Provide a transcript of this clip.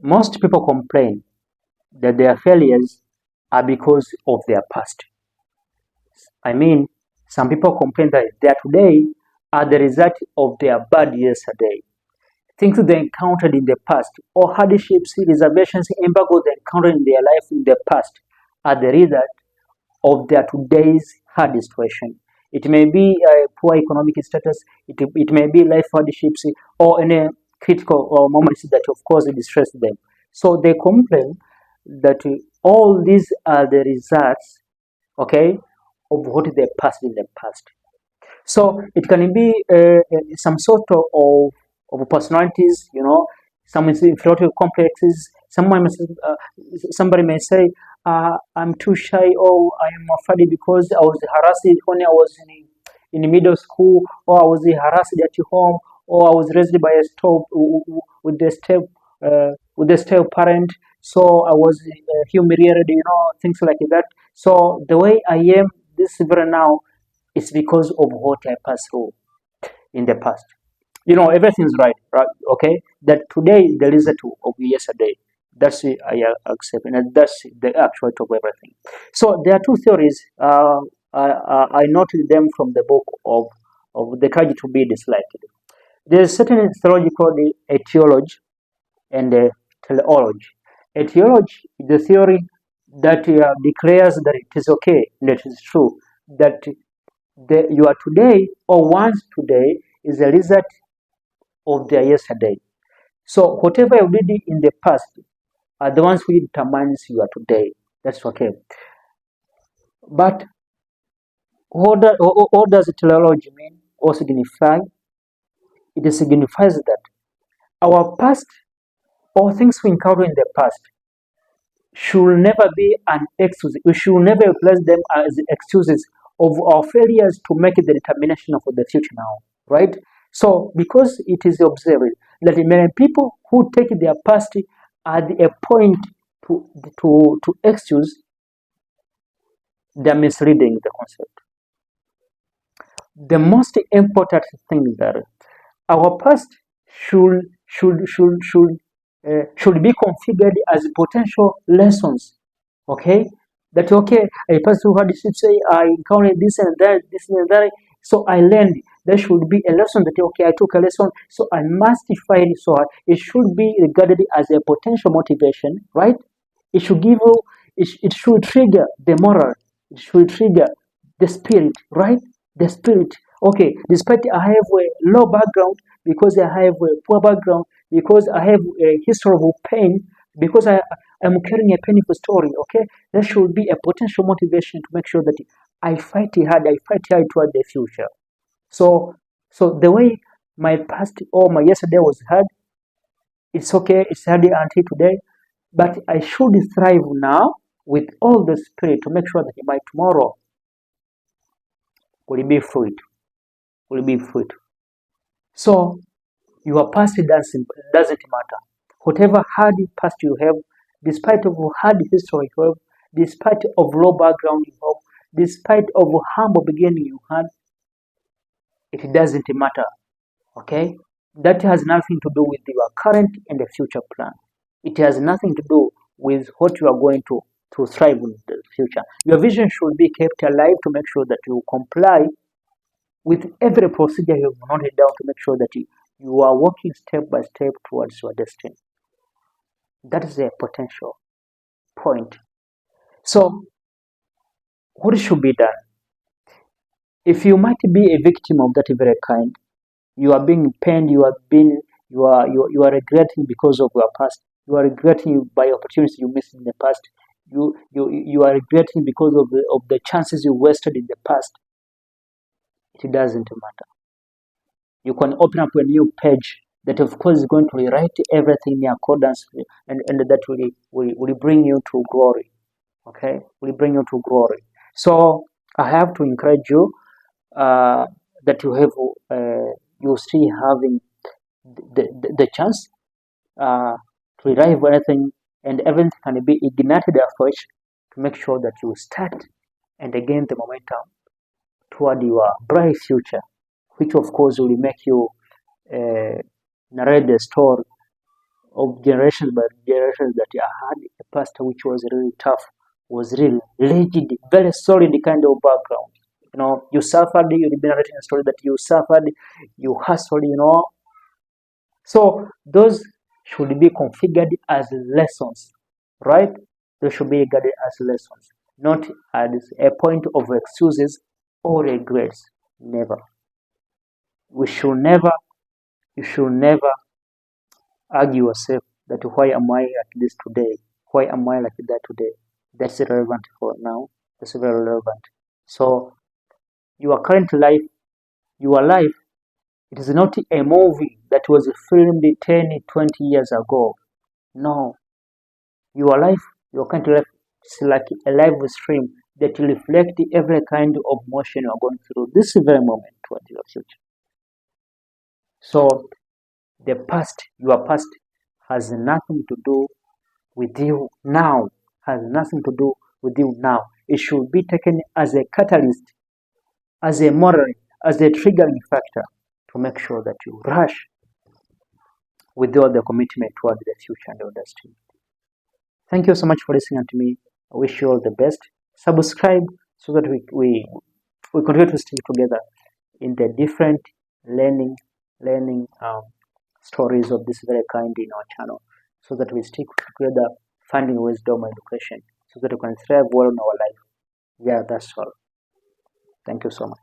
Most people complain that their failures are because of their past. I mean, some people complain that their today are the result of their bad yesterday. Things they encountered in the past, or hardships, reservations, embargoes they encountered in their life in the past, are the result of their today's hard situation. It may be a poor economic status, it may be life hardships, or any critical or moments that, of course, distress them. So they complain that all these are the results, okay, of what they passed in the past. So it can be some sort of personalities, some inferiority complexes. Somebody may say, I'm too shy, or I am afraid because I was harassed when I was in middle school, or I was harassed at home, or I was raised by a step with the step with the step parent, so I was humiliated, things like that. So the way I am this very now is because of what I passed through in the past. Everything's right? Okay, that today is the result of yesterday. That's it, I accept, and that's the actual of everything. So there are two theories. I noted them from the book of The Courage to Be Disliked. There's certain theology called etiology and teleology. Etiology is the theory that declares that it is okay, that it is true, that you are today, or once today, is a result of their yesterday. So whatever you did in the past are the ones who determines you are today. That's okay. But what does teleology mean or signify? It signifies that our past, or things we encounter in the past, should never be an excuse. We should never replace them as excuses of our failures to make the determination of the future now, right? So, because it is observed that many people who take their past at a point to excuse, they're misreading the concept. The most important thing that our past should should should should should be configured as potential lessons. Okay, that okay, I passed through hardships, say I encountered this and that, so I learned. There should be a lesson that okay, I took a lesson, so I must find it. So it should be regarded as a potential motivation, right? It should give you, it should trigger the moral, it should trigger the spirit, right? The spirit. Okay, despite I have a low background, because I have a poor background, because I have a history of pain, because I'm carrying a painful story, okay, there should be a potential motivation to make sure that I fight hard toward the future. So, so the way my past or my yesterday was hard, it's okay, it's hard until today, but I should thrive now with all the spirit to make sure that my tomorrow will be fruit, will be fruit. So your past doesn't matter. Whatever hard past you have, despite of hard history you have, despite of low background you have, despite of humble beginning you had, it doesn't matter. Okay? That has nothing to do with your current and the future plan. It has nothing to do with what you are going to thrive in the future. Your vision should be kept alive to make sure that you comply with every procedure you have noted down to make sure that you are walking step by step towards your destiny. That is a potential point. So, what should be done? If you might be a victim of that very kind, you are being pained, you are regretting because of your past, you are regretting by opportunities you missed in the past, you are regretting because of the chances you wasted in the past. It doesn't matter. You can open up a new page that of course is going to rewrite everything in accordance and that will bring you to glory. Okay, will bring you to glory. So I have to encourage you that you still having the chance to revive anything, and everything can be ignited afresh to make sure that you start and again the momentum toward your bright future, which of course will make you narrate the story of generations, but generations that had a past which was really tough, was really rigid, very solid kind of background. You know, you suffered, you've been narrating a story that you suffered, you hustled, you know. So those should be configured as lessons, right? They should be regarded as lessons, not as a point of excuses or regrets. Never. We should never, you should never argue yourself that why am I like this today? Why am I like that today? That's irrelevant for now. That's very relevant. So your current life, your life, it is not a movie that was filmed 10, 20 years ago. No. Your life, your current life is like a live stream that will reflect every kind of motion you are going through this very moment towards your future. So the past, your past, has nothing to do with you now, has nothing to do with you now. It should be taken as a catalyst, as a moral, as a triggering factor to make sure that you rush with all the commitment toward the future and all destiny. Thank you so much for listening to me. I wish you all the best. Subscribe so that we continue to stick together in the different learning stories of this very kind in our channel, so that we stick together finding wisdom and education so that we can thrive well in our life. Yeah, that's all. Thank you so much.